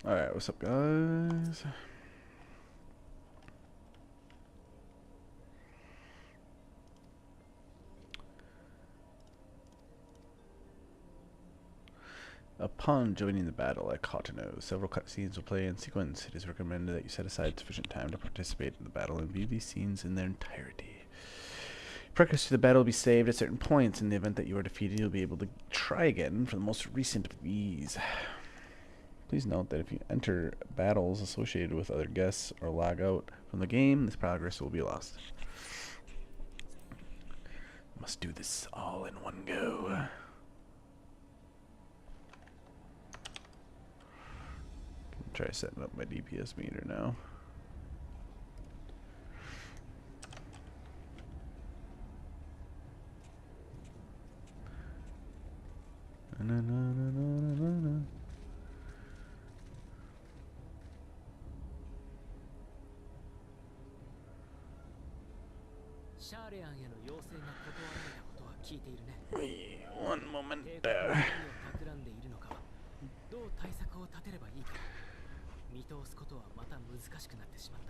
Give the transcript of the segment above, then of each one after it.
Alright, what's up, guys? Upon joining the battle at Cotonou, several cutscenes will play in sequence. It is recommended that you set aside sufficient time to participate in the battle and view these scenes in their entirety. Progress to the battle will be saved at certain points. In the event that you are defeated, you'll be able to try again for the most recent of these. Please note that if you enter battles associated with other guests or log out from the game, this progress will be lost. Must do this all in one go. Try setting up my DPS meter now. One moment there. 見通すことはまた難しくなってしまった。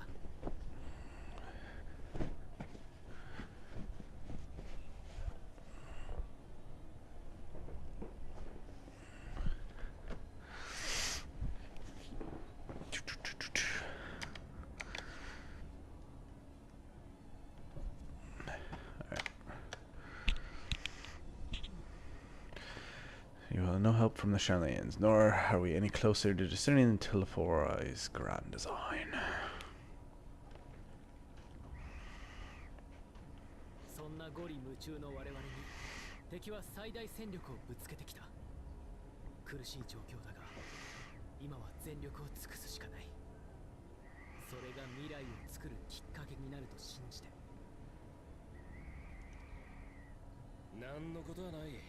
You will have no help from the Charlans, nor are we any closer to discerning the Telephori's grand design. そんなゴリ夢中の我々に敵は最大戦力をぶつけてきた。苦しい状況だが、今は全力を尽くすしかない。それが未来を作るきっかけになると信じて。何のことはない。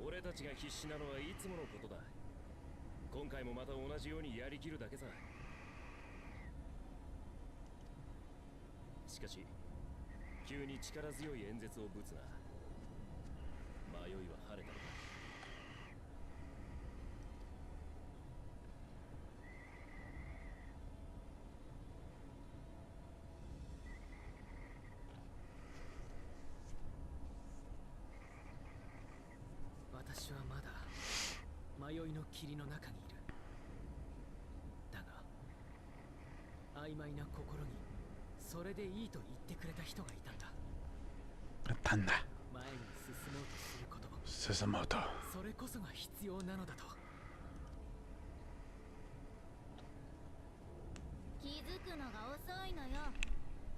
俺たちが必死なのはいつものことだ。今回もまた同じようにやりきるだけさ。しかし、急に力強い演説をぶつな。迷いは晴れたのか。私はまだ迷いの霧の中にいる。だが曖昧な心にそれでいいと言ってくれた人がいたんだ。なんだ。前に進もうとすること、進もうと。それこそが必要なのだと。気づくのが遅いのよ。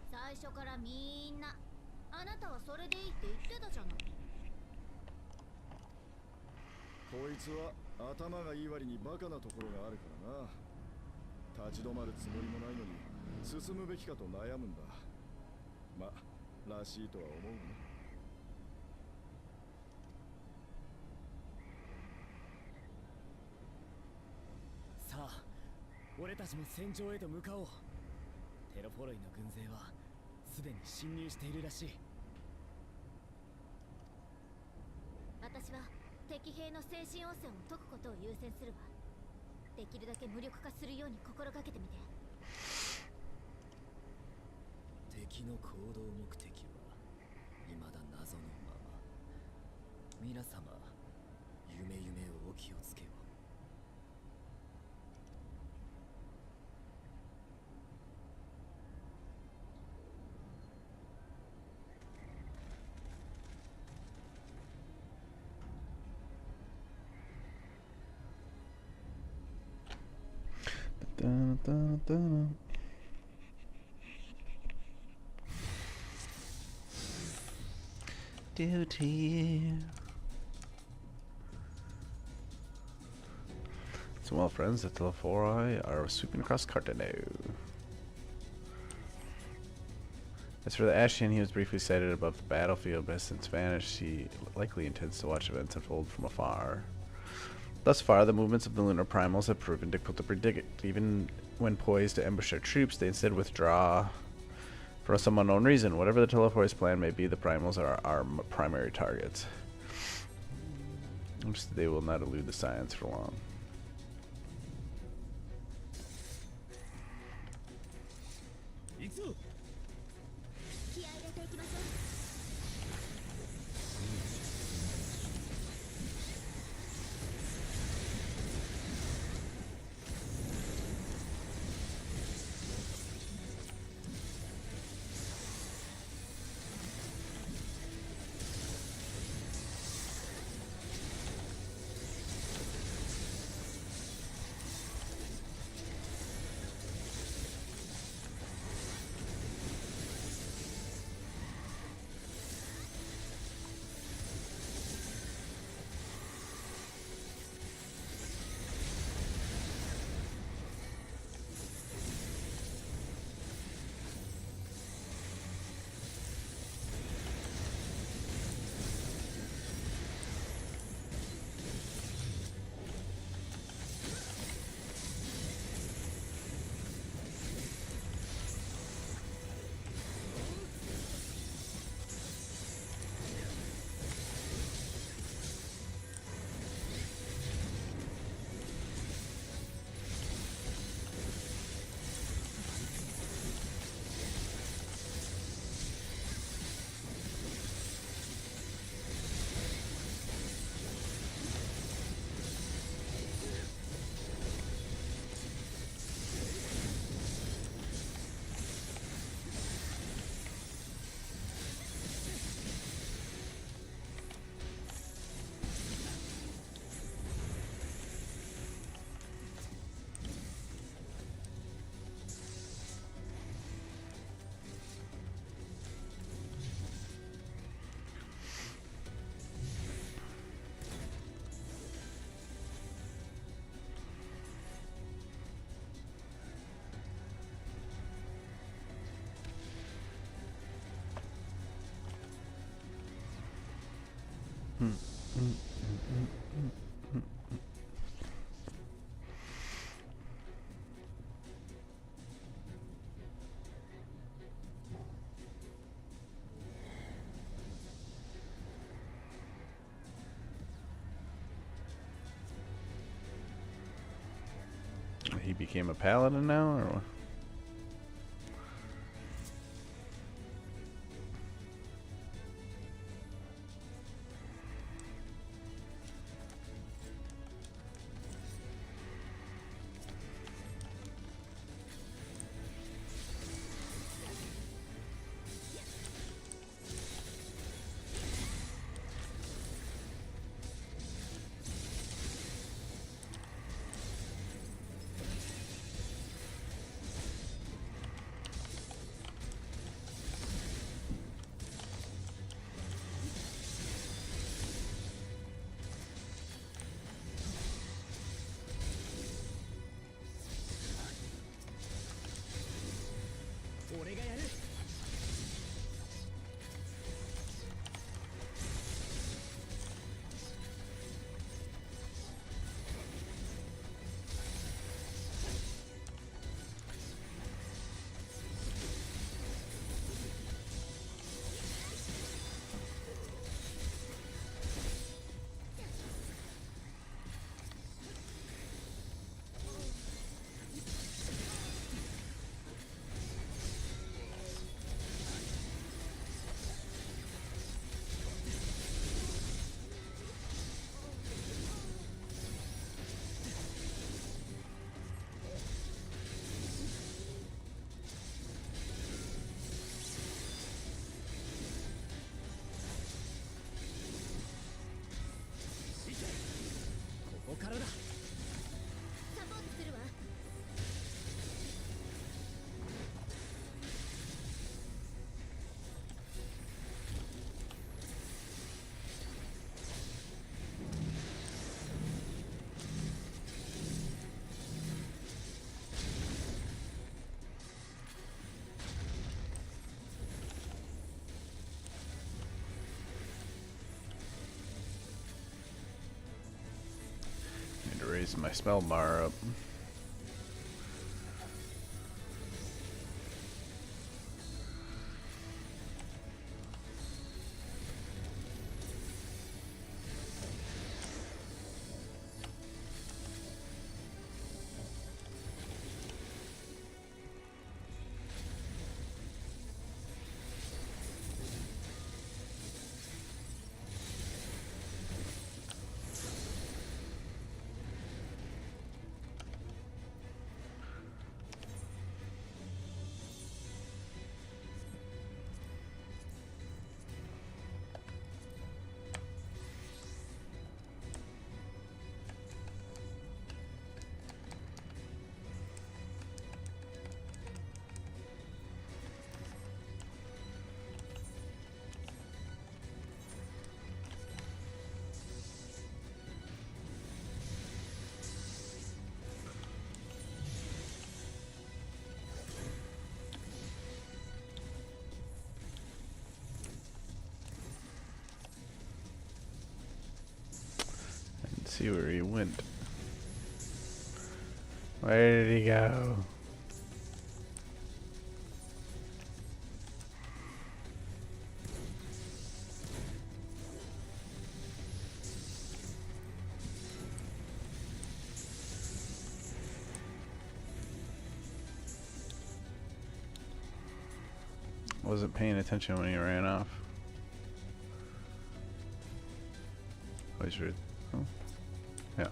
最初からみんなあなたはそれでいいって言ってたじゃない。こいつは頭がいい割にバカなところがあるからな。立ち止まるつもりもないのに進むべきかと悩むんだ。ま、らしいとは思うね。さあ、俺たちも戦場へと向かおう。テロフォロイの軍勢はすでに侵入しているらしい。私は敵兵の精神汚染を解くことを優先するわ。できるだけ無力化するように心がけてみて。敵の行動目的は未だ謎のまま。皆様、夢をお気をつけよう。Duty. So, well, friends, the Telephori are sweeping across Cotonou. As for the Ashian, he was briefly sighted above the battlefield, but has since vanished. He likely intends to watch events unfold from afar. Thus far, the movements of the lunar primals have proven difficult to predict. Even when poised to ambush their troops, they instead withdraw for some unknown reason. Whatever the Telephori's plan may be, the primals are our primary targets. They will not elude the science for long. 気合い入れていきましょう。He became a paladin now, or what? Raise my spell bar up. Let's see where he went. Where did he go? Wasn't paying attention when he ran off. Oh, he's rude. Oh. Yeah.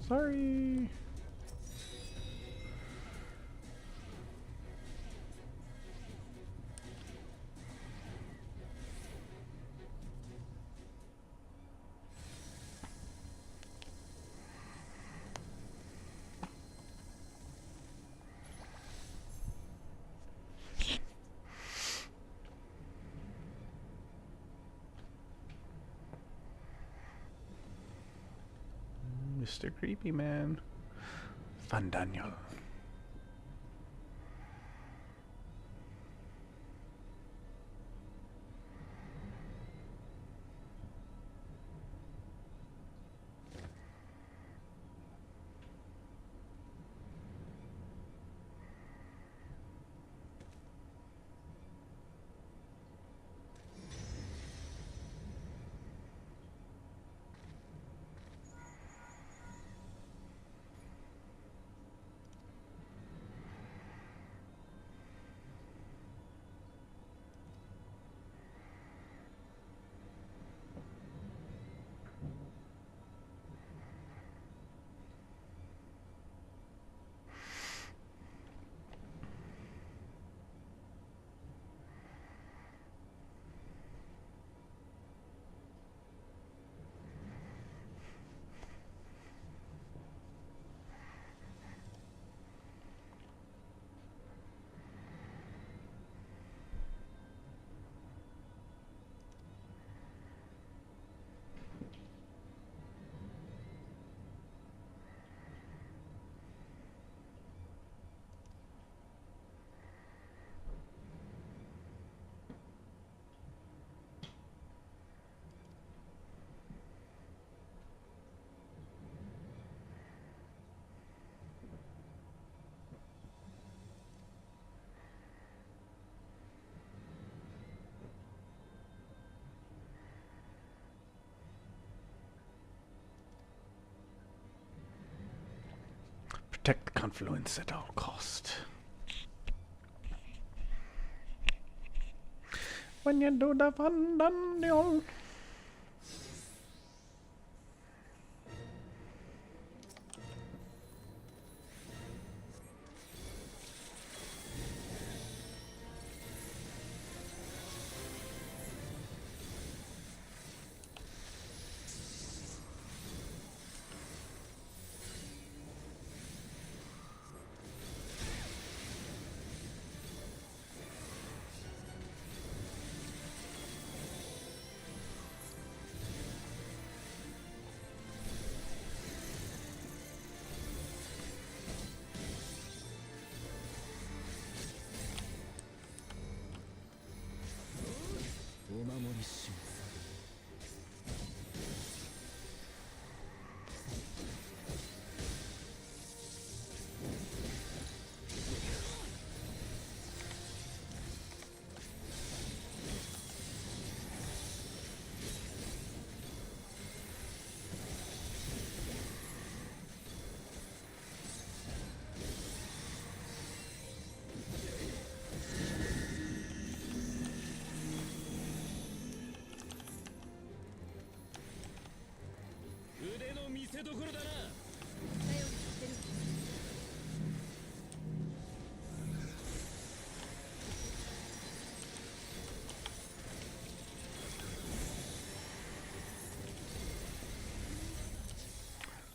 Sorry. Mr. Creepy Man. Fun Daniel. Protect the confluence at all cost. When you do the fun Daniel.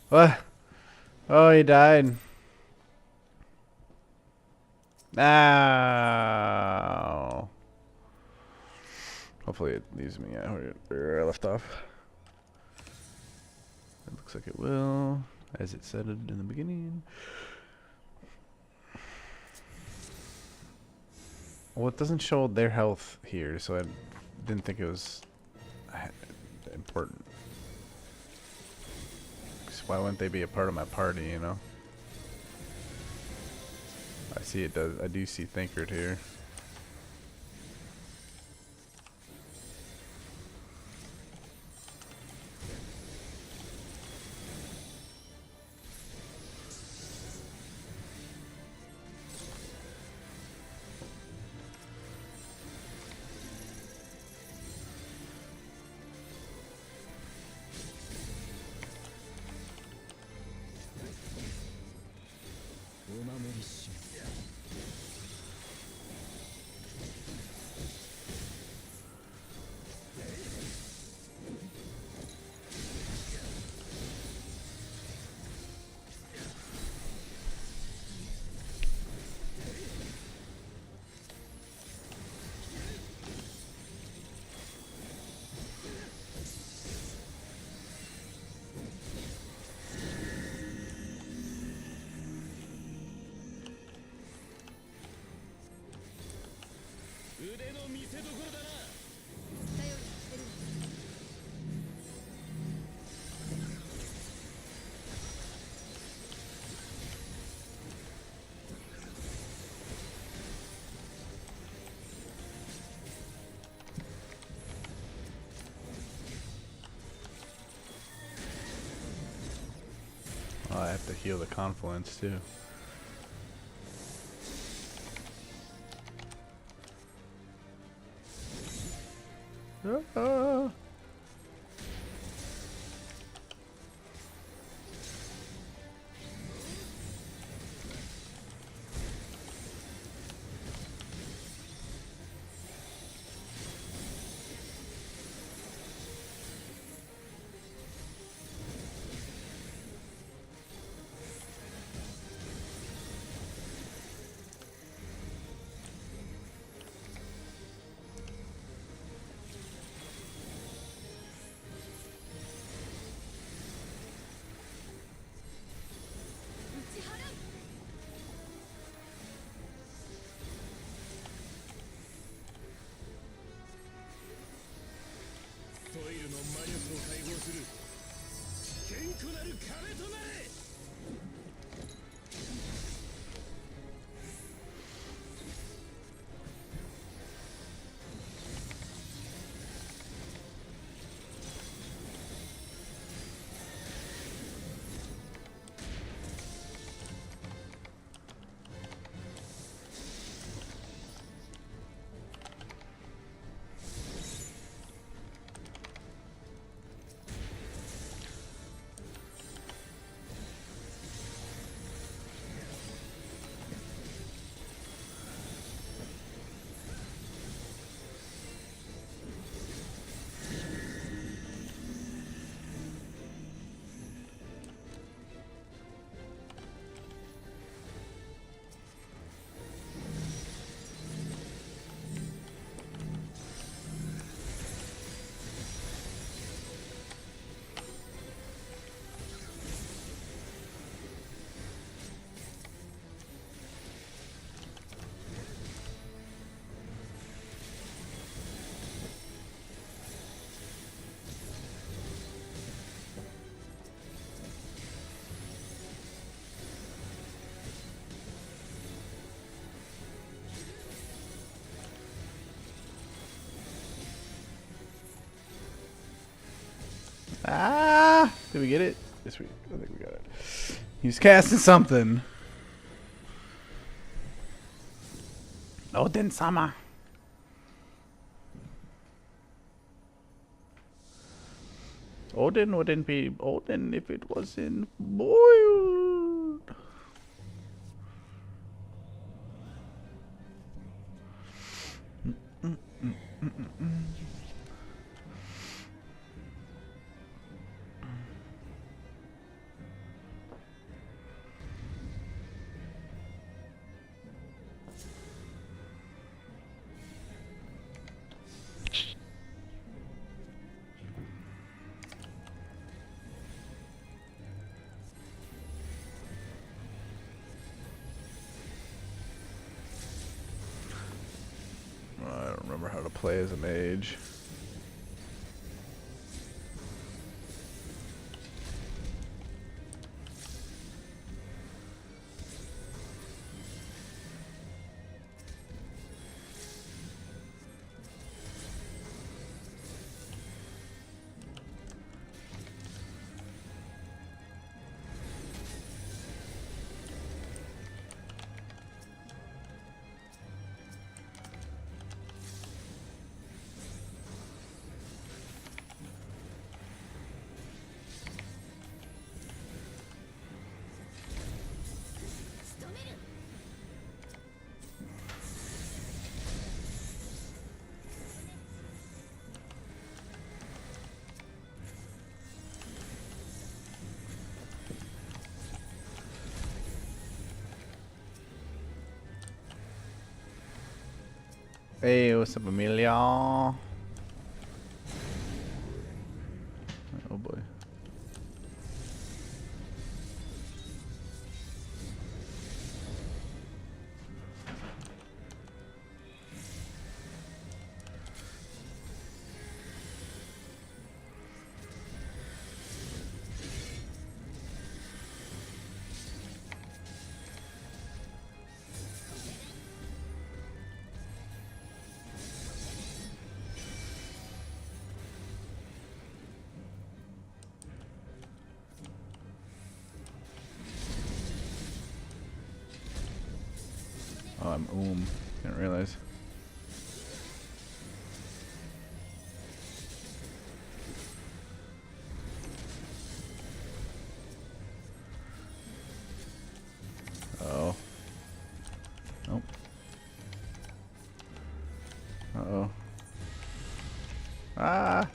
What? Oh, he died. Ow. Hopefully it leaves me at where I left off. It looks like it will, as it said in the beginning. Well, it doesn't show their health here, so I didn't think it was important. why wouldn't they be a part of my party, you know? I see it does. I do see Thankard here. Oh, I have to heal the confluence too. Ah. Ah! Did we get it? Yes, I think we got it. He's casting something. Odin-sama. Odin wouldn't be Odin if it wasn't boiled. I don't remember how to play as a mage. Hey, what's up, Amelia? Oh boy. Oh, I'm Didn't realize. Oh. Nope. Uh-oh. Ah!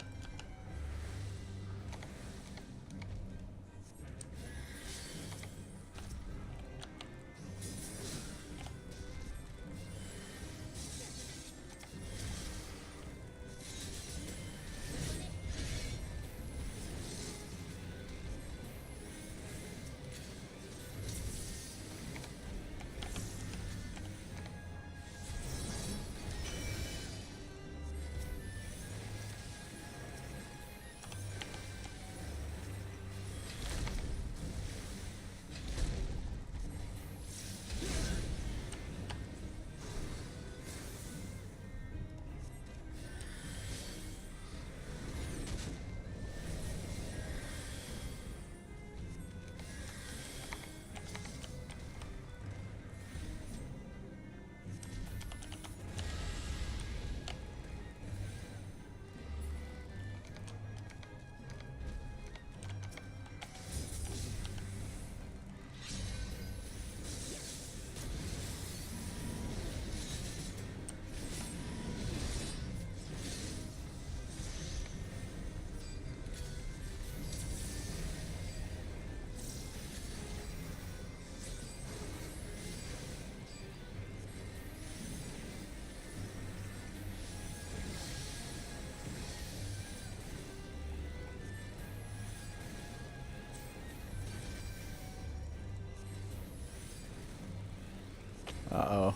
Uh-oh.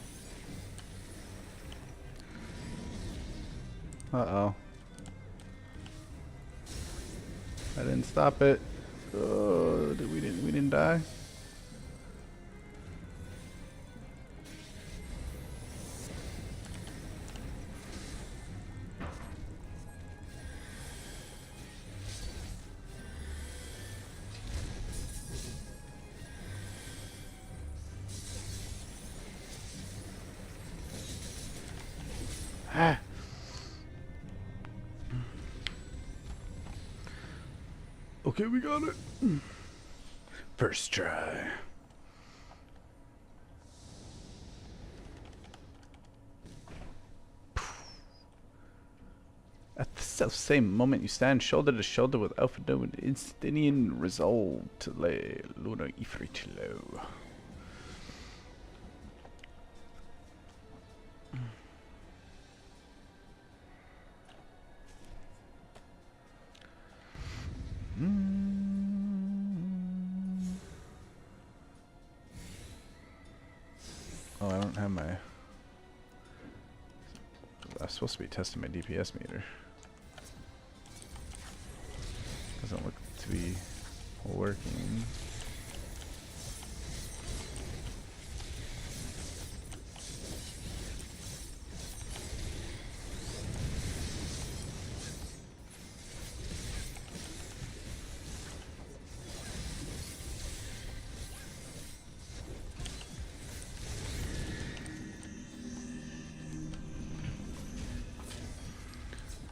Uh-oh. I didn't stop it. Oh, we didn't die? Ah. Okay, we got it. First try. At the self-same moment, you stand shoulder to shoulder with Alpha Dome with instantaneous resolve to lay Luna Ifrit low. Oh, I don't have my... I'm supposed to be testing my DPS meter. Doesn't look to be working.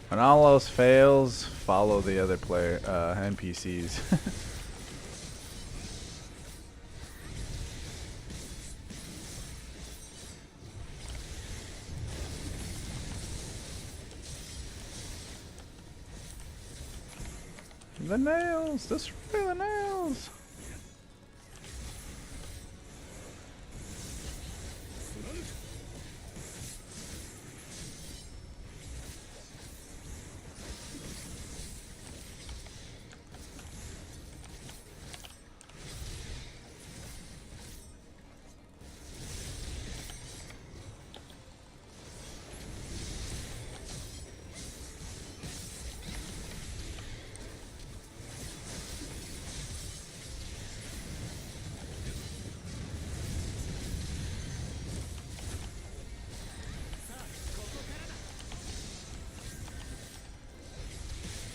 When all else fails, follow the other player, NPCs. The nails! Destroy the nails!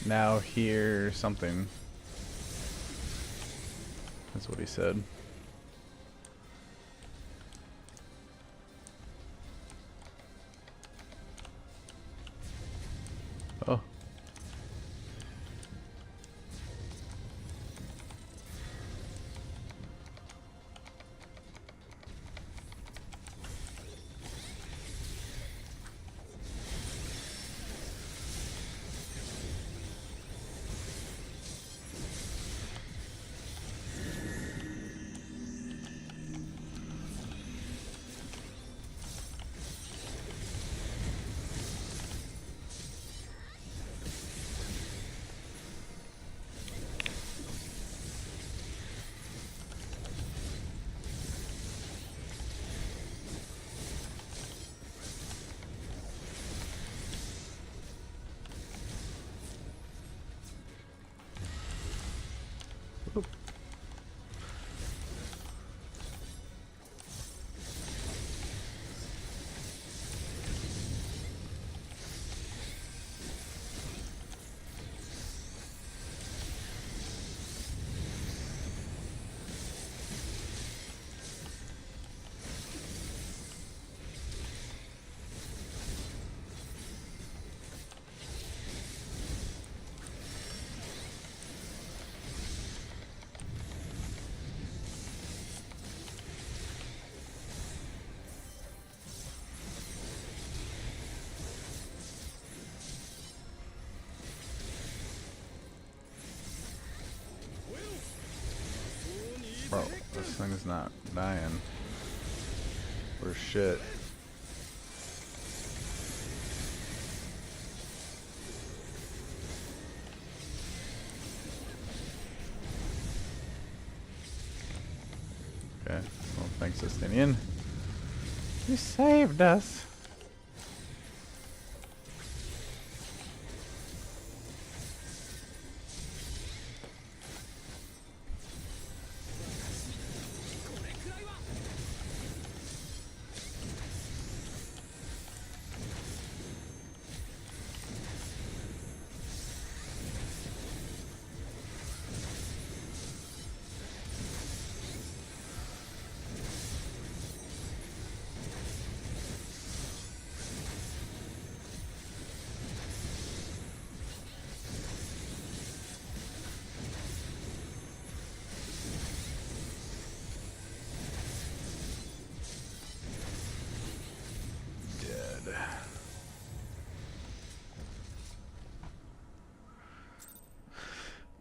now hear something. That's what he said. Oh. Bro, this thing's not dying. Or shit. Okay, well thanks Justinian. You saved us.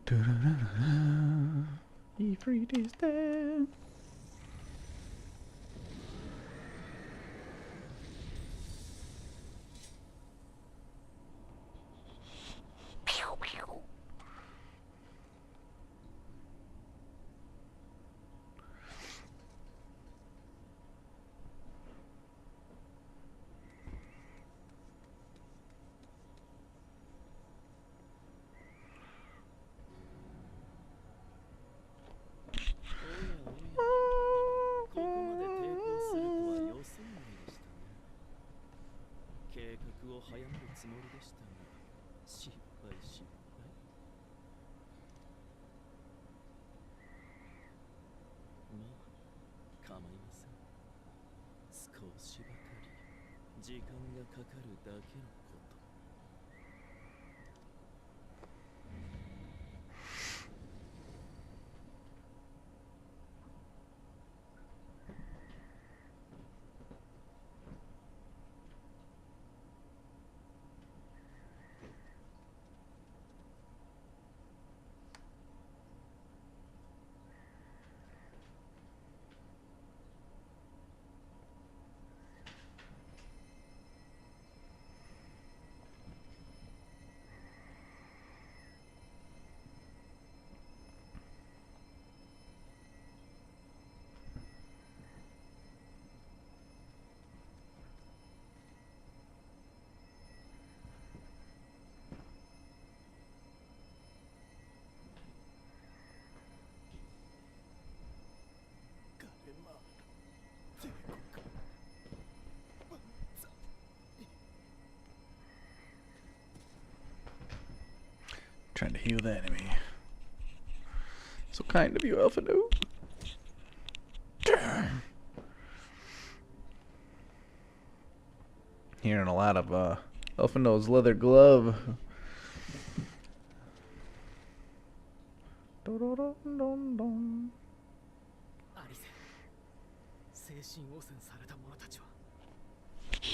Dead. Ifrit is dead. Trying to heal the enemy. So kind of you, Elfino. Hearing a lot of Elfino's leather glove. Dun-dun-dun-dun-dun. アリセ、精神汚染された者たちはで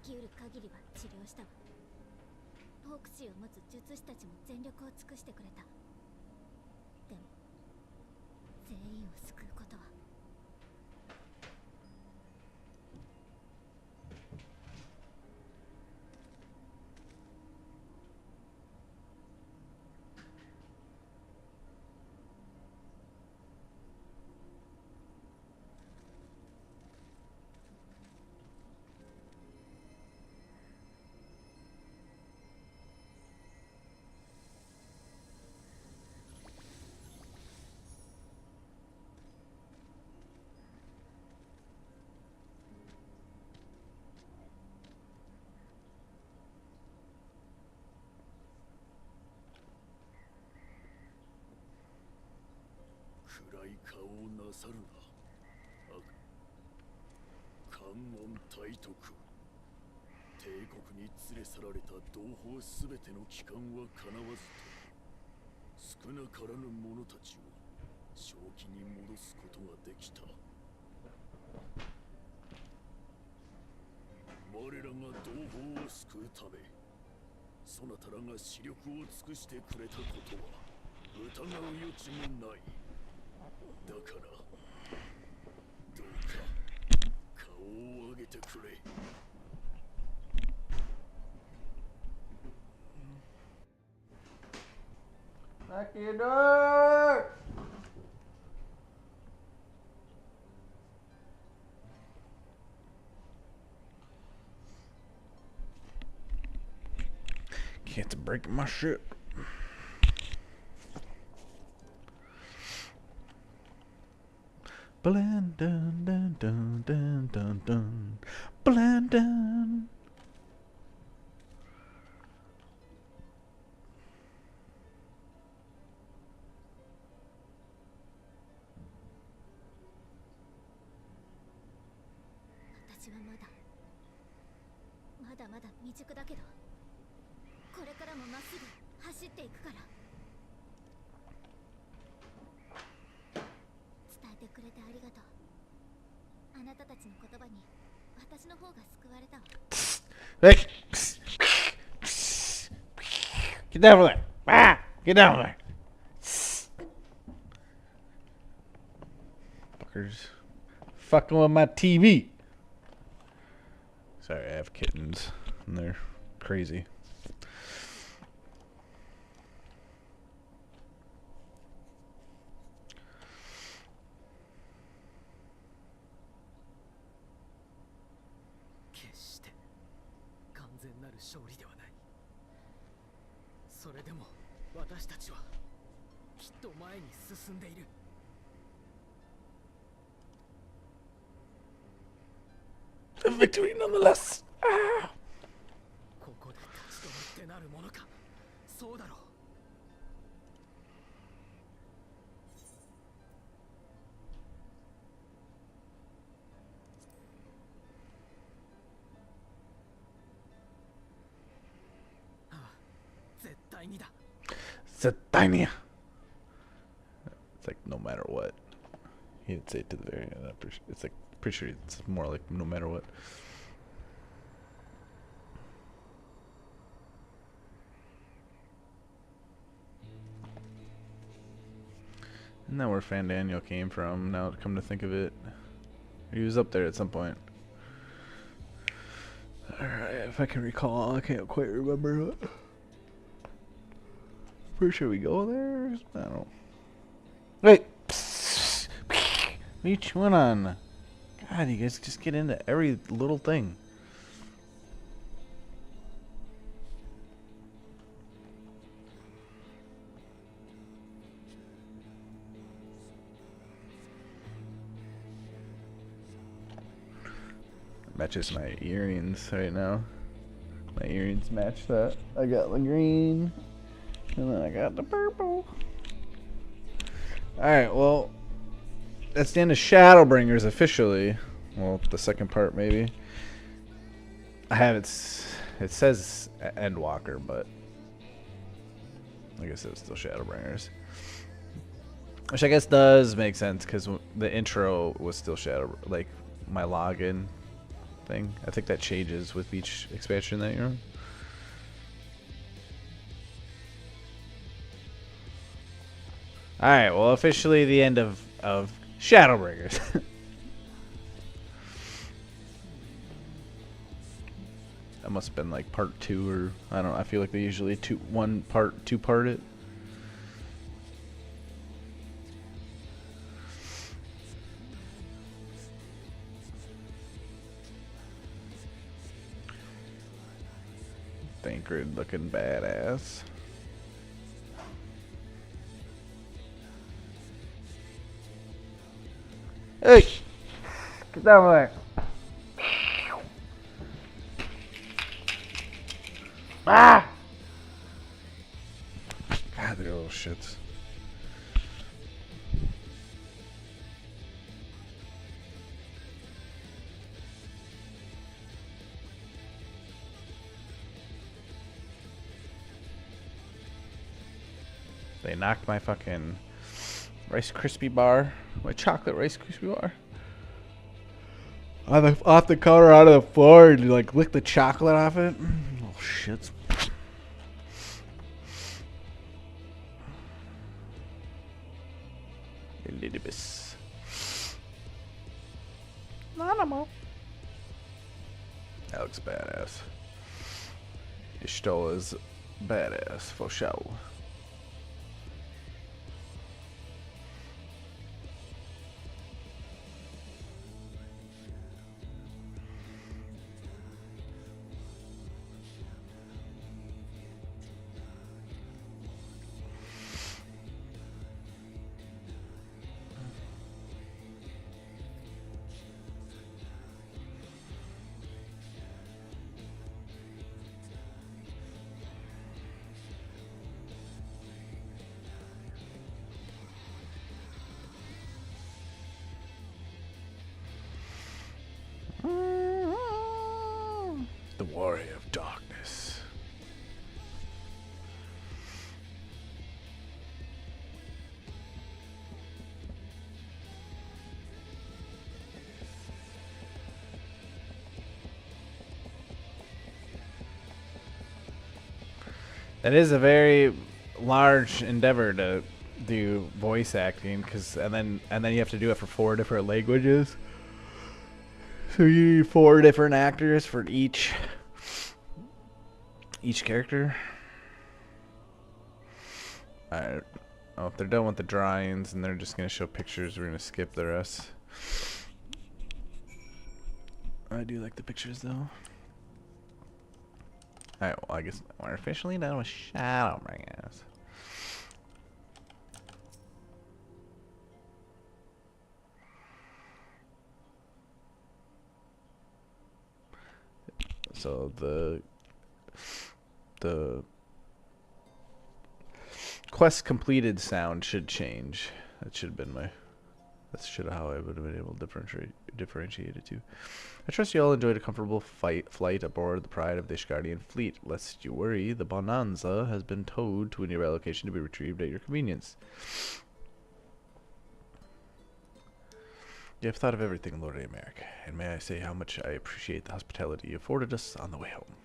きうる限りは治療したわ。フォークシーを持つ術師たちも全力を尽くしてくれた。でも全員を救うことは暗い顔をなさるな。観音体徳。帝国に連れ去られた同胞すべての帰還は叶わずと少なからぬ者たちを正気に戻すことができた。我らが同胞を救うためそなたらが視力を尽くしてくれたことは疑う余地もない。だからどうか顔を上げてくれ。Knock your door! Can't break my shit. Blend dun dun dun dun dun dun. Blend dun. 私はまだまだ未熟だけどこれからもまっすぐ走っていくから。伝えてくれてありがとう。あなたたちの言葉に私の方が救われたわ。 Hey! Get down there! Ah! Get down there! Fuckers. Fucking with my TV. Sorry, I have kittens and they're crazy. A victory nonetheless. Ah! ここで立ち止まってなるものか。そうだろう。ああ、絶対にだ。絶対に. It's like no matter what. He didn't say it to the very end. It's like pretty sure it's more like no matter what. Isn't that where Fandaniel came from? Now, come to think of it, he was up there at some point. Alright, if I can recall, I can't quite remember. Pretty sure we go there? I don't know. Wait! What are you chewing on? God, you guys just get into every little thing. Matches my earrings right now. My earrings match that. I got the green. And then I got the purple. Alright, well, that's the end of Shadowbringers officially. Well, the second part maybe. I have it says Endwalker, but I guess it's still Shadowbringers. Which I guess does make sense because the intro was still Shadow, like my login thing. I think that changes with each expansion that you're on. Alright, well, officially the end of Shadowbringers. That must have been like part 2, or I don't know. I feel like they usually two part it. Thancred looking badass. Hey! Get down there. Ah! God, they're little shits. They knocked my fucking Rice Krispie bar, my chocolate Rice Krispie bar, off the counter onto the floor, and like lick the chocolate off it. Oh shit. Elidibus. Nanamo. That looks badass. Ishtola is badass for sure. The warrior of darkness. That is a very large endeavor to do voice acting, and then you have to do it for 4 different languages. So you need 4 different actors for each character. Alright. Oh, if they're done with the drawings and they're just gonna show pictures, we're gonna skip the rest. I do like the pictures though. Alright, well I guess we're officially done with Shadowbringers. So the quest completed sound should change. That should have been how I would have been able to differentiate it too. I trust you all enjoyed a comfortable flight aboard the Pride of the Ishgardian fleet. Lest you worry, the Bonanza has been towed to a nearby location to be retrieved at your convenience. You have thought of everything, Lord America, and may I say how much I appreciate the hospitality you afforded us on the way home.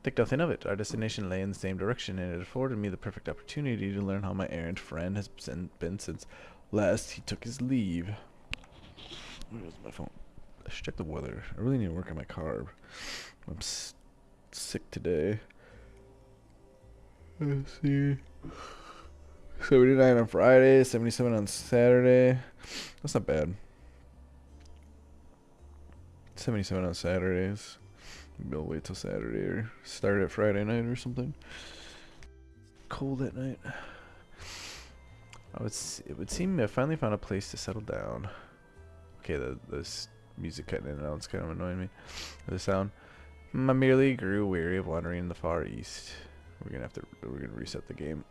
Think nothing of it. Our destination lay in the same direction, and it afforded me the perfect opportunity to learn how my errant friend has been since last he took his leave. Where's my phone? I should check the weather. I really need to work on my carb. I'm sick today. Let's see. 79 on Friday, 77 on Saturday. That's not bad. 77 on Saturdays. Maybe I'll wait till Saturday or start at Friday night or something. Cold at night. It would seem I finally found a place to settle down. Okay, this music cutting in and out is kind of annoying me. The sound. I merely grew weary of wandering in the far east. We're gonna reset the game.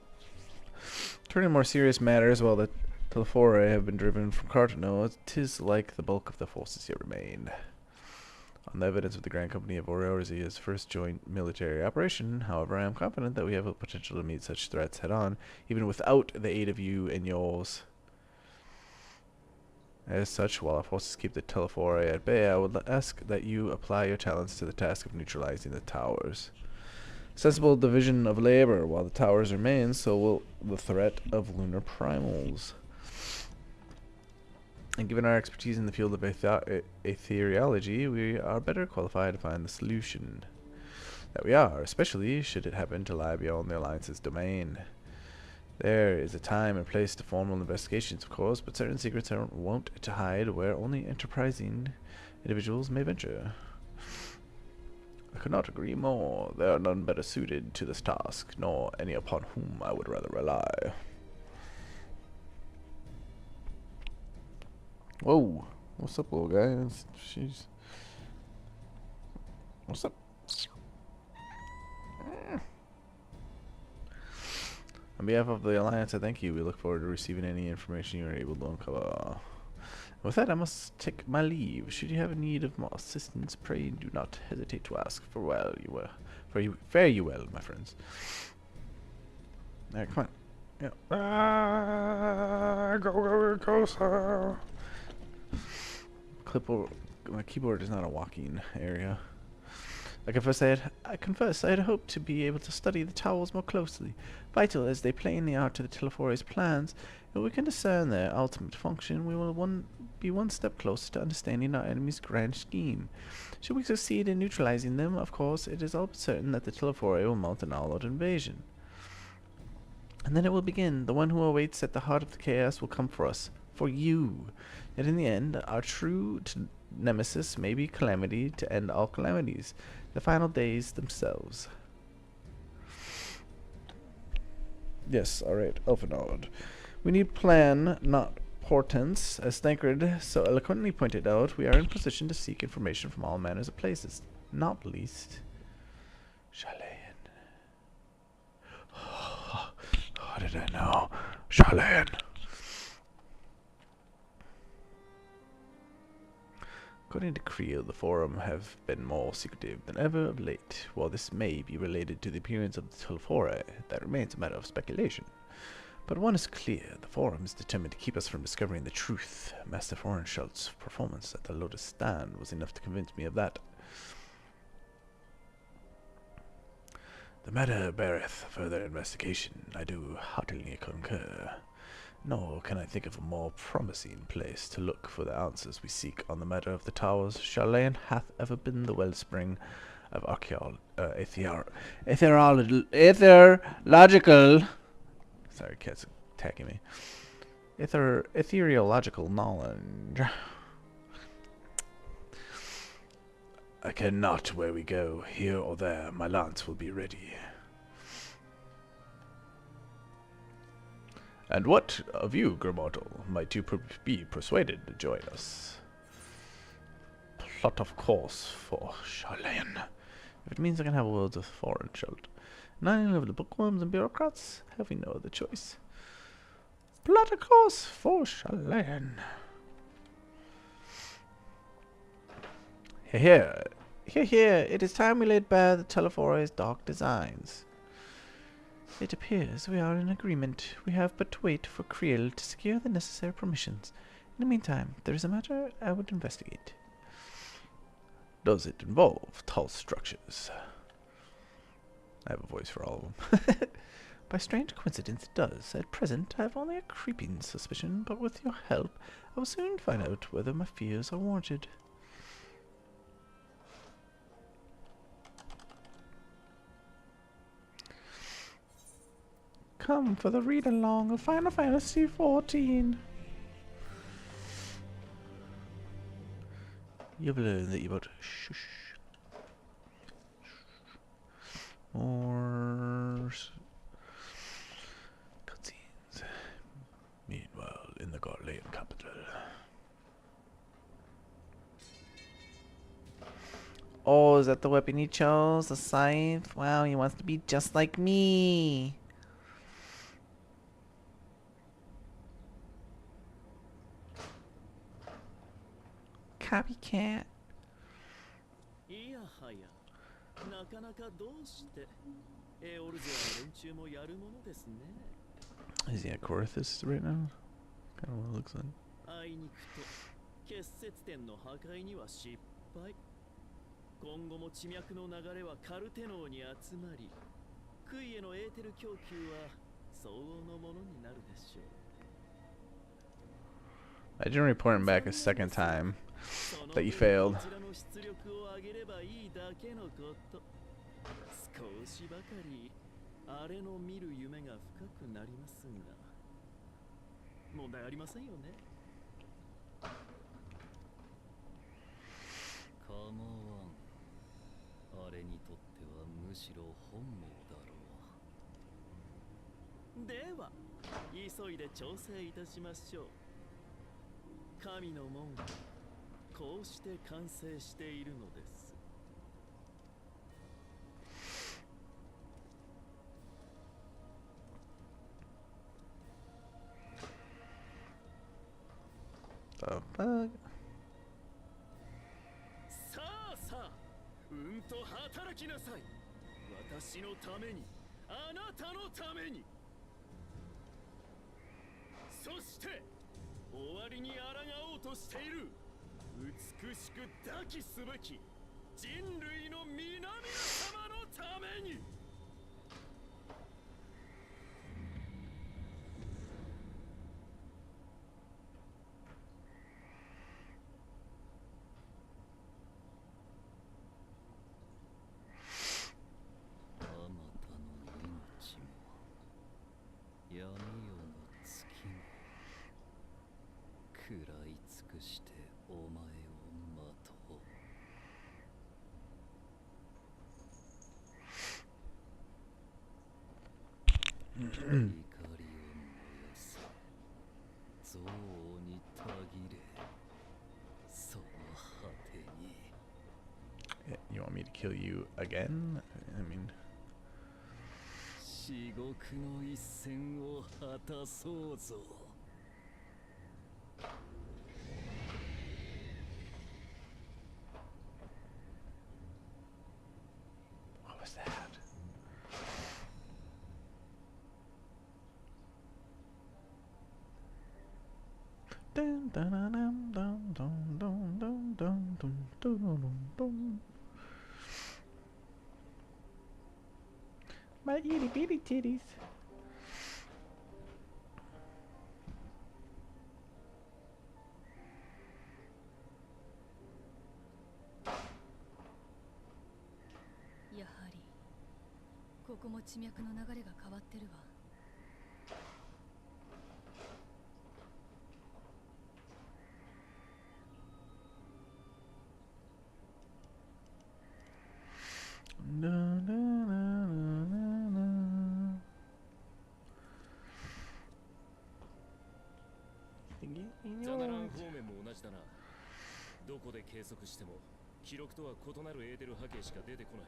Turning to more serious matters, while the Telephori have been driven from Cartano, 'tis like the bulk of the forces yet remain. On the evidence of the Grand Company of Oriozia's first joint military operation, however, I am confident that we have a potential to meet such threats head-on, even without the aid of you and yours. As such, while our forces keep the Telephori at bay, I would ask that you apply your talents to the task of neutralizing the towers. Sensible division of labor. While the towers remain, so will the threat of lunar primals. And given our expertise in the field of aetheriology, we are better qualified to find the solution. That we are, especially should it happen to lie beyond the Alliance's domain. There is a time and place to formal investigations, of course, but certain secrets are wont to hide where only enterprising individuals may venture. I could not agree more. There are none better suited to this task, nor any upon whom I would rather rely. Whoa. What's up, little guy? She's... What's up? On behalf of the Alliance, I thank you. We look forward to receiving any information you are able to uncover. With that, I must take my leave. Should you have need of more assistance, pray do not hesitate to ask. Fare you well, my friends. Alright, come on. Yeah. Go, sir. My keyboard is not a walking area. I confess I had hoped to be able to study the towers more closely. Vital as they plainly are to the Telephori's plans, if we can discern their ultimate function, we will be one step closer to understanding our enemy's grand scheme. Should we succeed in neutralizing them, of course, it is all but certain that the Telephori will mount an all-out invasion. And then it will begin. The one who awaits at the heart of the chaos will come for us. For you. Yet in the end, our true nemesis may be calamity to end all calamities. The final days themselves. Yes, alright, Elfinord. We need plan, not portents. As Thancred so eloquently pointed out, we are in position to seek information from all manners of places, not least Sharlayan. How did I know? Sharlayan. According to Creel, the Forum have been more secretive than ever of late. While this may be related to the appearance of the Telephori, that remains a matter of speculation. But one is clear, the Forum is determined to keep us from discovering the truth. Master Forenschalt's performance at the Lotus Stand was enough to convince me of that. The matter beareth further investigation. I do heartily concur. Nor can I think of a more promising place to look for the answers we seek on the matter of the towers. Sharlayan hath ever been the wellspring of etheriological... Sorry, cat's attacking me. Ethereological knowledge. I care not where we go, here or there, my lance will be ready. And what of you, Grimortal? Might you be persuaded to join us? Plot of course for Sharlayan. If it means I can have words with Forenschalt. 9 of the bookworms and bureaucrats, have we no other choice? Plot of course for Sharlayan. Here, it is time we laid bare the Telephori's dark designs. It appears we are in agreement. We have but to wait for Creel to secure the necessary permissions. In the meantime, there is a matter I would investigate. Does it involve tall structures? I have a voice for all of them. By strange coincidence, it does. At present, I have only a creeping suspicion, but with your help, I will soon find out whether my fears are warranted. Come for the read-along of Final Fantasy XIV. You've learned that you about shush. More cutscenes. Meanwhile, in the Garlean capital. Oh, is that the weapon he chose? The scythe? Wow, he wants to be just like me. Copycat. いやはや、なかなかどうして、エオルゼアの連中もやるものですね。Is he at Corythus right now? Kind of what it looks like. あいにくと、結節点の破壊には失敗。今後も地脈の流れはカルテノーに集まり、杭へのエーテル供給は相応のものになるでしょう。 Imagine reporting back a second time that you failed. こちらの出力を上げればいいだけのこと。少しばかりあれの見る夢が深くなりますが、問題ありませんよね。構わん。あれにとってはむしろ本望だろう。では急いで調整いたしましょう。神の門はこうして完成しているのです。 The fuck? さあさあ、うんと働きなさい。私のために、あなたのために。そして終わりに抗おうとしている美しく抱きすべき人類の皆々様のために。 あまたの命も闇夜の月も食らい尽くしてお前を待とう。怒りを燃やせ、憎悪にたぎれ、その果てに。 You want me to kill you again? I mean, 至極の一戦を果たそうぞ。 what was that? Dun, dun, dun, dun, dun, dun, dun, dun, dun, dun, dun, dun. My itty bitty titties. やはりここも地脈の流れが変わってるわ。Na, na, na, na, na, na. Thingy in ザ your ナラン eyes. 方面も同じだな。どこで計測しても記録とは異なるエーテル波形しか出てこない。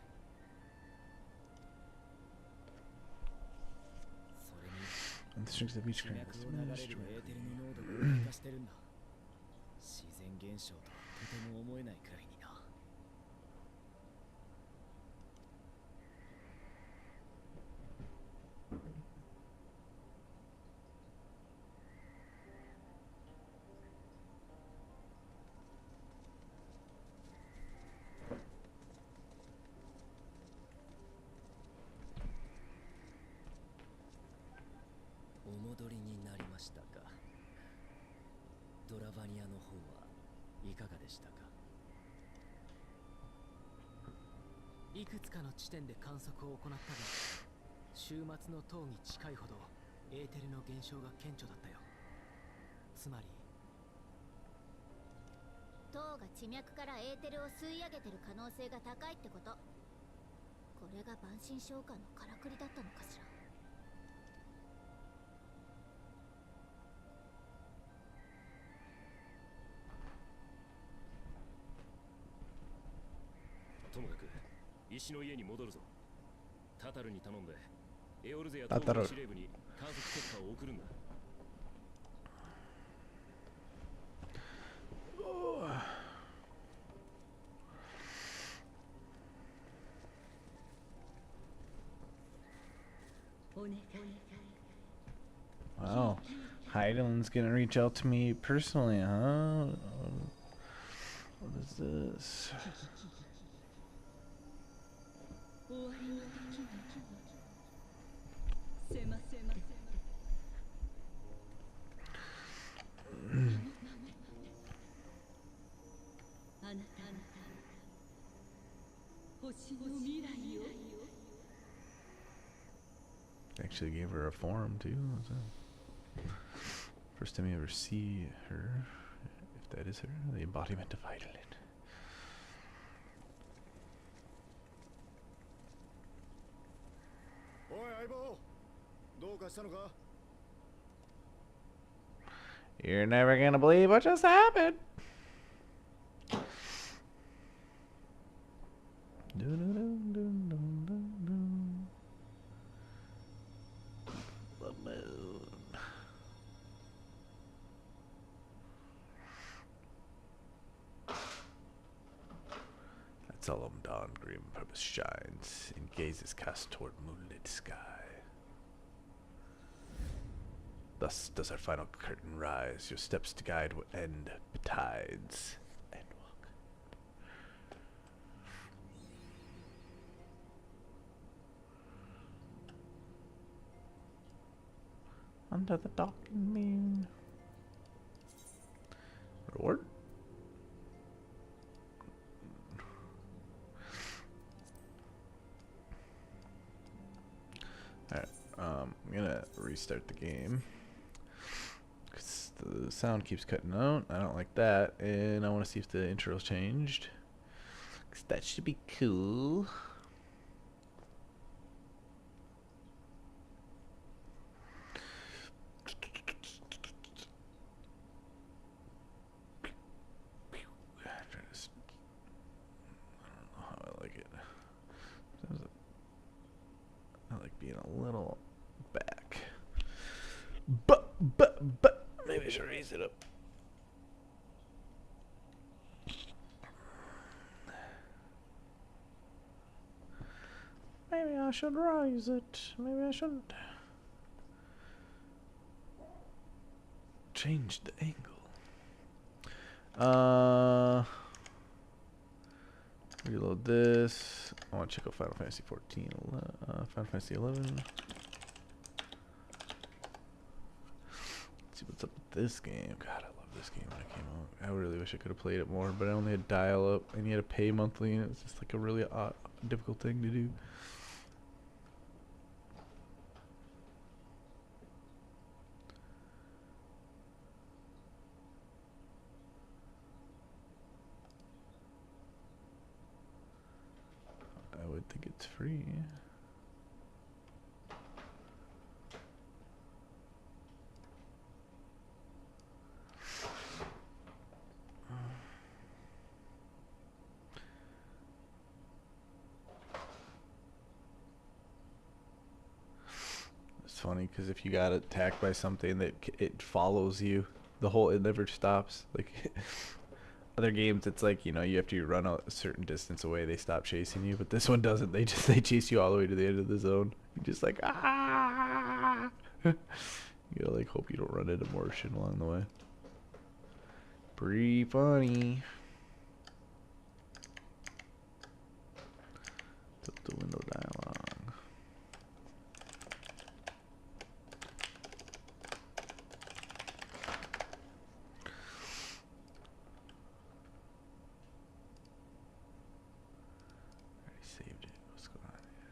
それに And the strength of each 地 current 脈 is を流れ diminished. るエーテルの濃度が低下してるんだ。自然現象とはとても思えないくらいにな。お戻りになりましたか。ドラバニアの方はいかがでしたか。いくつかの地点で観測を行ったが、週末の塔に近いほどエーテルの減少が顕著だったよ。つまり塔が地脈からエーテルを吸い上げてる可能性が高いってこと。これが万神召喚のからくりだったのかしら。ともかく石の家に戻るぞ。タタルに頼んでエオルゼやタタル東部の司令部に観測結果を送るんだ。Wow. Heidelin's gonna reach out to me personally, huh? What is this? 終わりの時が迫ってあなた星の未来を Actually gave her a form too. First time you ever see her, if that is her, the embodiment of Heidelin. You're never gonna believe what just happened. The moon. That's all dawn grim purpose shines, and gazes cast toward moonlit sky. Thus does our final curtain rise, your steps to guide what end betides. Endwalker. Under the darkened moon. Reward? Alright, I'm gonna restart the game. Cause the sound keeps cutting out. I don't like that. And I want to see if the intro's changed. Cause that should be cool. I like being a little back. But maybe I should raise it up. Maybe I should raise it. Maybe I shouldn't. Change the angle. Reload this. I want to check out Final Fantasy 14. Final Fantasy 11. Let's see what's up with this game. God, I love this game when it came out. I really wish I could have played it more, but I only had dial-up, and you had to pay monthly, and it was just like a really difficult thing to do. I would think it's free. It's funny because if you got attacked by something that it follows you, it never stops. Like other games, it's like, you know, you have to run a certain distance away, they stop chasing you, but this one doesn't. They chase you all the way to the end of the zone. You're just like, ah. You gotta like hope you don't run into more shit along the way. Pretty funny. Flip the window dialog. Saved it. What's going on here?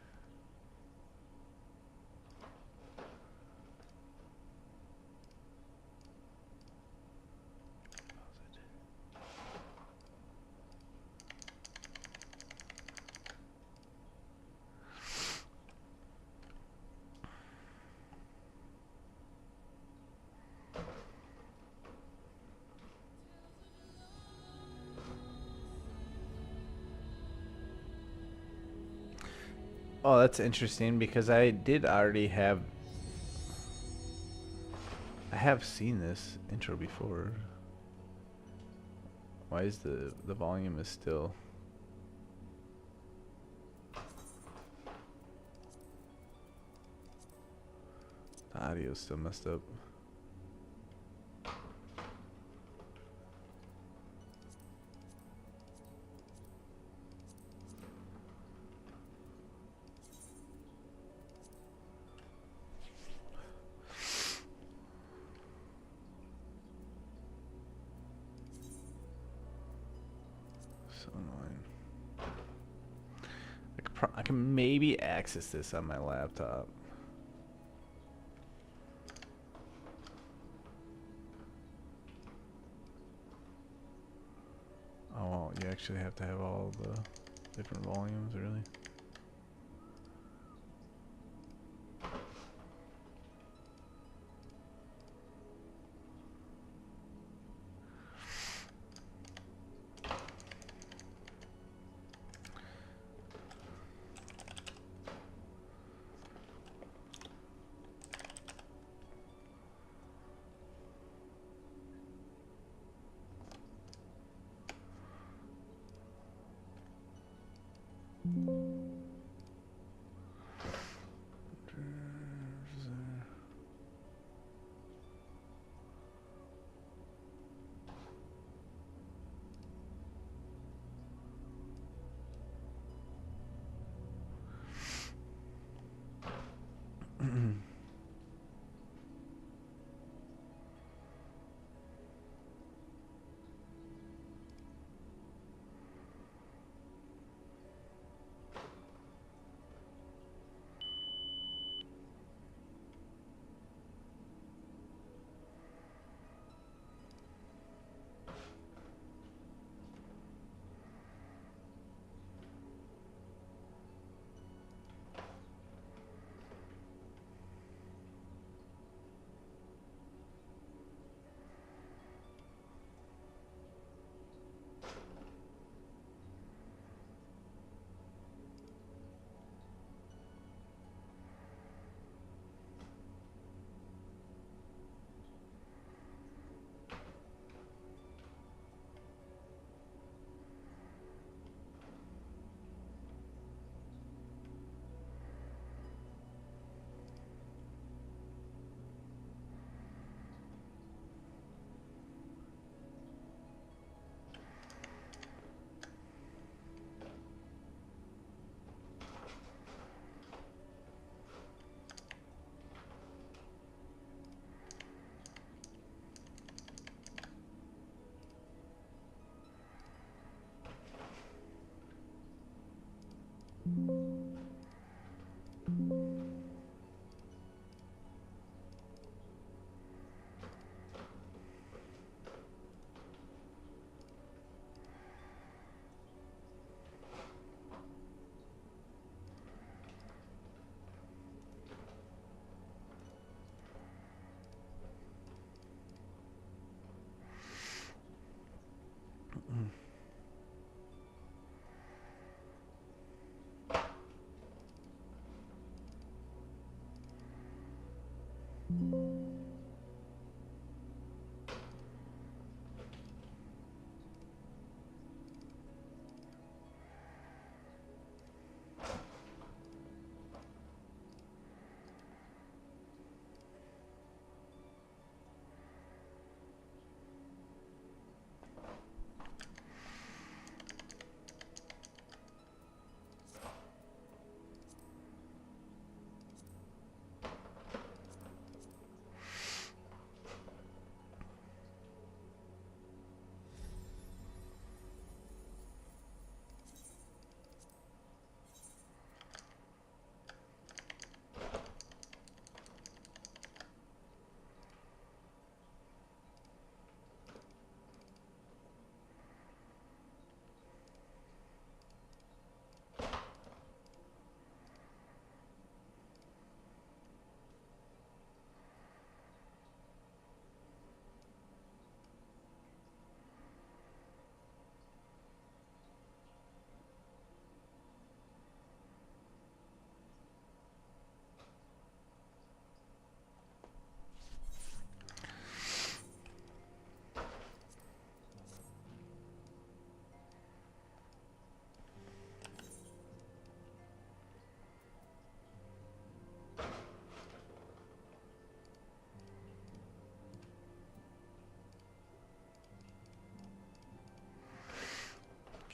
Pause it. Oh, that's interesting because I did already have. I have seen this intro before. Why is the volume is still? The audio's still messed up. So annoying. I can maybe access this on my laptop. Oh, well, you actually have to have all the different volumes, really?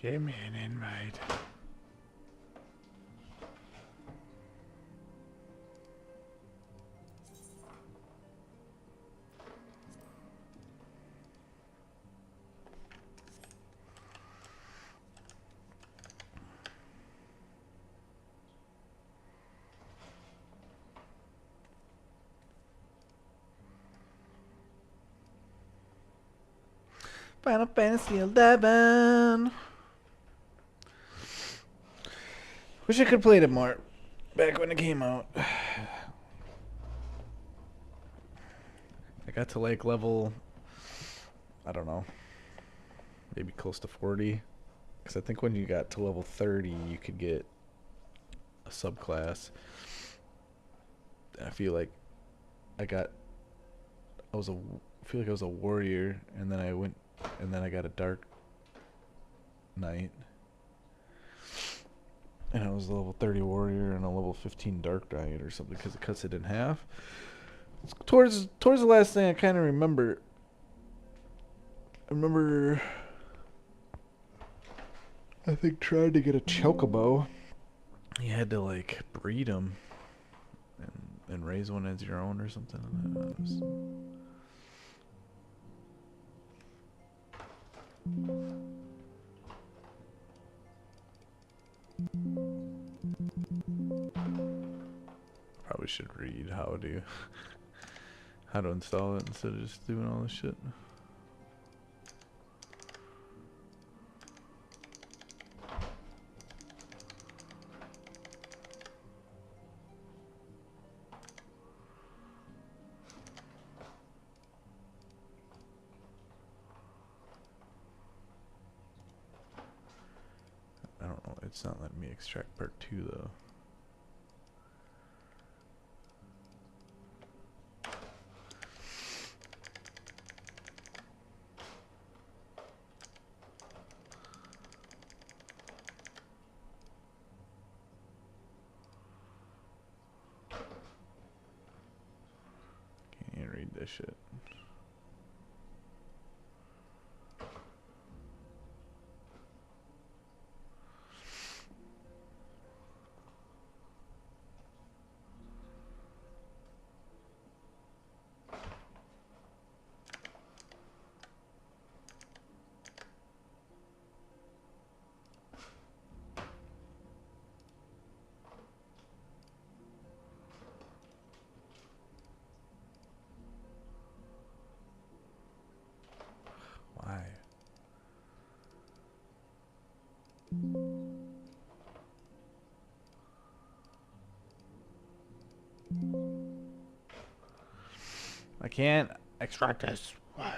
Give me an invite. Final Fantasy 11. Wish I could have played it more back when it came out. I got to like level, I don't know, maybe close to 40. Because I think when you got to level 30, you could get a subclass. And I feel like I feel like I was a warrior, and then I got a dark knight. And I was a level 30 warrior and a level 15 dark knight or something because it cuts it in half. Towards the last thing I kind of remember. I think trying to get a chocobo. You had to like breed them and raise one as your own or something. Probably should read how to install it instead of just doing all this shit. I don't know, it's not letting me extract part 2 though. Can't read this shit. Why? I can't extract this. Why?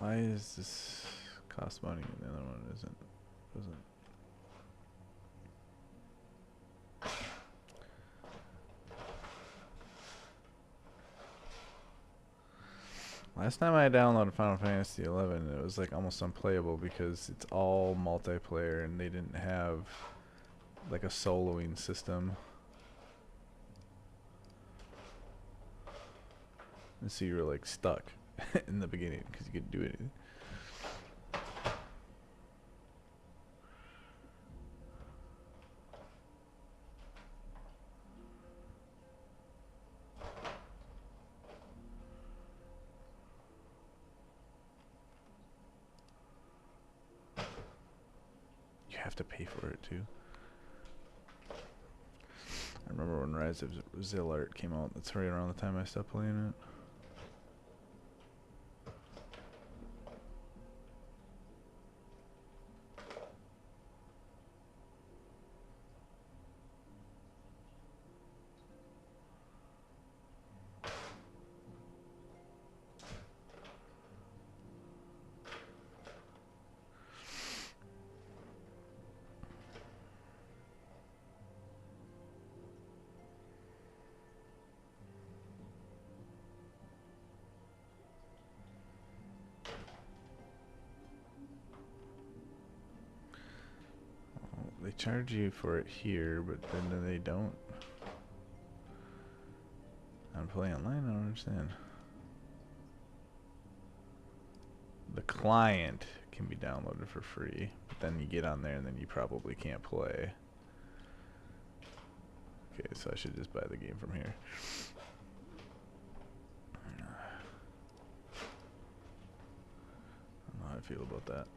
Why is this cost money and the other one isn't? Doesn't. Last time I downloaded Final Fantasy XI, it was like almost unplayable because it's all multiplayer and they didn't have like a soloing system. And so you were like stuck in the beginning because you couldn't do anything. You have to pay for it too. I remember when Rise of Zillart came out. That's right around the time I stopped playing it. They charge you for it here, but then they don't. I'm playing online, I don't understand. The client can be downloaded for free, but then you get on there and then you probably can't play. Okay, so I should just buy the game from here. I don't know how I feel about that.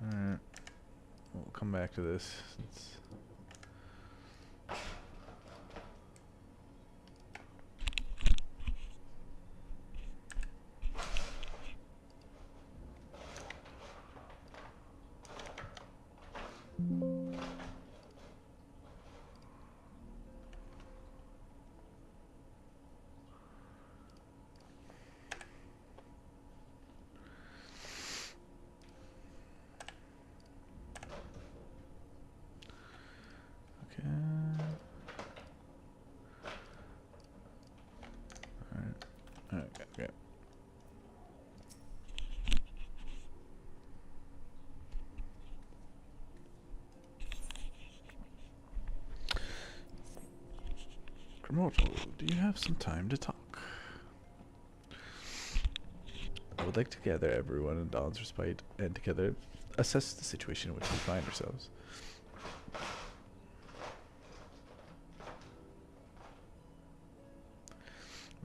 Alright. We'll come back to this since okay. Remoto, do you have some time to talk? I would like to gather everyone in Dawn's respite and together assess the situation in which we find ourselves.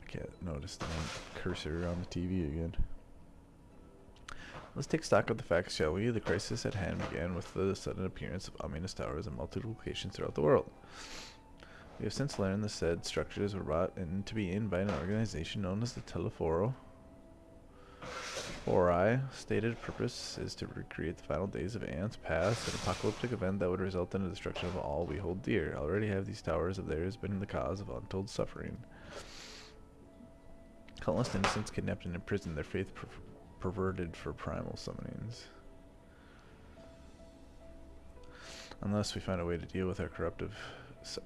I can't notice the cursor on the TV again. Let's take stock of the facts, shall we? The crisis at hand began with the sudden appearance of ominous towers in multiple locations throughout the world. We have since learned the said structures were brought in to be in by an organization known as the Teleforo. Ori stated purpose is to recreate the final days of Aeon's past, an apocalyptic event that would result in the destruction of all we hold dear. Already have these towers of theirs been the cause of untold suffering. Countless innocents kidnapped and imprisoned, their faith perverted for primal summonings. Unless we find a way to deal with our corruptive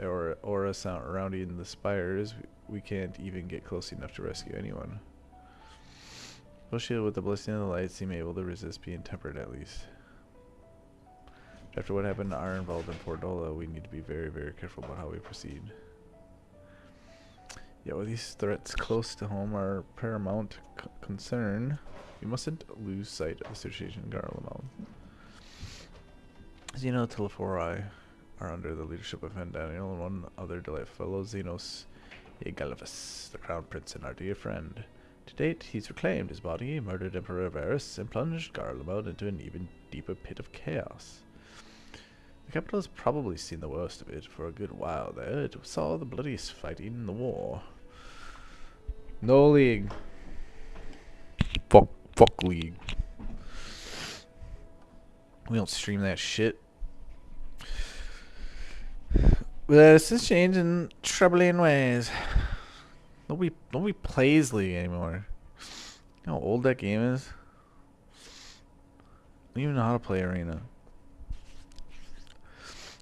aura surrounding the spires, we can't even get close enough to rescue anyone. Bullshit with the blessing of the light seem able to resist being tempered at least. After what happened to our involvement in Fordola, we need to be very, very careful about how we proceed. Yet with these threats close to home are paramount concern, we mustn't lose sight of the situation in Garlemald. As you know, Telefori are under the leadership of Daniel and one other delightful fellow, Xenos Egalvus, the crown prince and our dear friend. To date, he's reclaimed his body, murdered Emperor Varus, and plunged Garlemald into an even deeper pit of chaos. The capital has probably seen the worst of it for a good while there. It saw the bloodiest fighting in the war. No league. Fuck league. We don't stream that shit. But this is changing troubling ways. Nobody plays League anymore. You know how old that game is? I don't even know how to play Arena.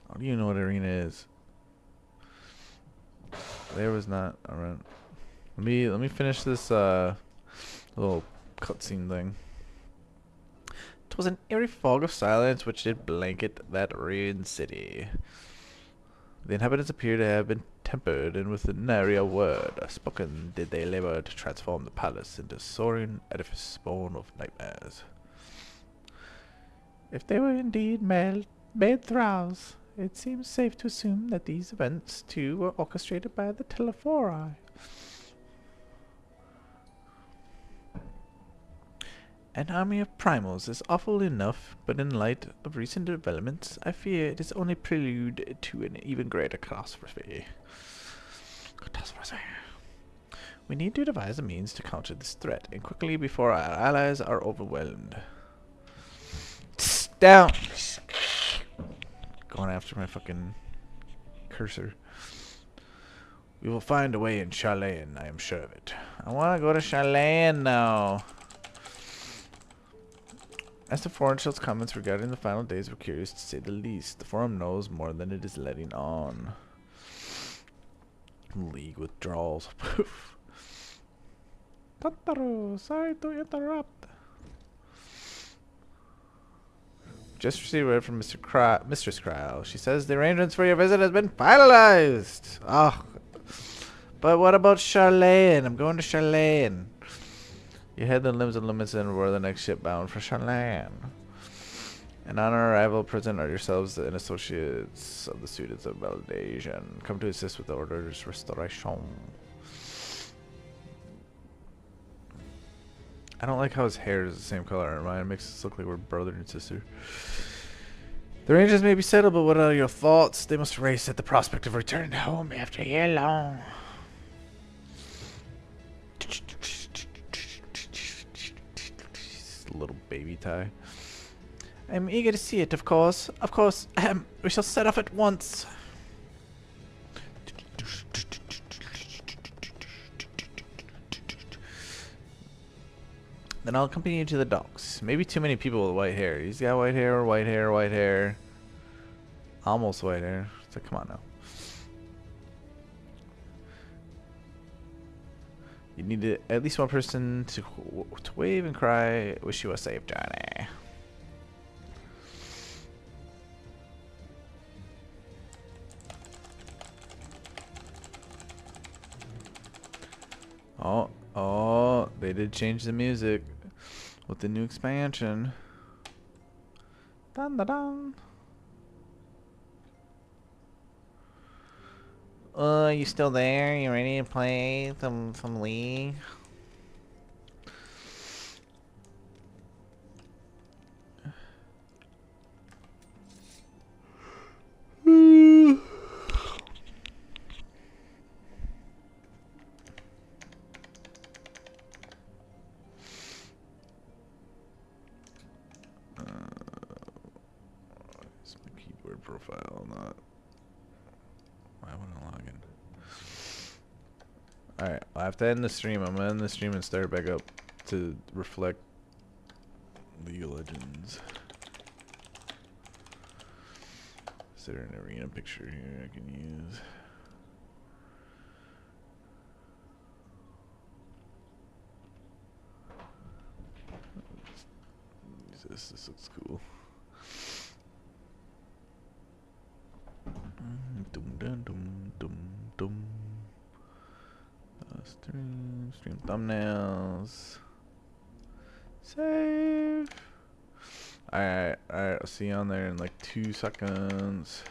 I don't even know what Arena is. There was not. Alright. Let me finish this little cutscene thing. It was an eerie fog of silence which did blanket that ruined city. The inhabitants appear to have been tempered, and with nary a word spoken did they labor to transform the palace into a soaring edifice born of nightmares. If they were indeed made thralls, it seems safe to assume that these events, too, were orchestrated by the Telephori. An army of primals is awful enough, but in light of recent developments, I fear it is only prelude to an even greater catastrophe. We need to devise a means to counter this threat, and quickly before our allies are overwhelmed. Down! Going after my fucking cursor. We will find a way in Sharlayan, I am sure of it. I want to go to Sharlayan now. As to Foreign Shell's comments regarding the final days were curious to say the least. The forum knows more than it is letting on. League withdrawals. Poof. Totoro, sorry to interrupt. Just received word from Mistress Cryle. She says the arrangements for your visit has been finalized. Oh, but what about Sharlayan? I'm going to Sharlayan. You head the limbs and limits and we're the next ship bound for Sharlayan. And on our arrival, present are yourselves and associates of the students of validation. Come to assist with the order's restoration. I don't like how his hair is the same color as mine. It makes us look like we're brother and sister. The ranges may be settled, but what are your thoughts? They must race at the prospect of returning home after a year long. Little baby tie. I'm eager to see it, of course. Of course, we shall set off at once. Then I'll accompany you to the docks. Maybe too many people with white hair. He's got white hair, white hair, white hair. Almost white hair. So come on now. You need at least one person to wave and cry, wish you a safe journey. Oh, they did change the music with the new expansion. Dun dun dun. You still there? You ready to play some League? It's my keyboard profile, not. Why would I log in? Alright, I have to end the stream. I'm gonna end the stream and start back up to reflect League of Legends. Is there an arena picture here I can use? This looks cool. Dum dum dum dum dum. Stream thumbnails. Save. Alright, I'll see you on there in like 2 seconds.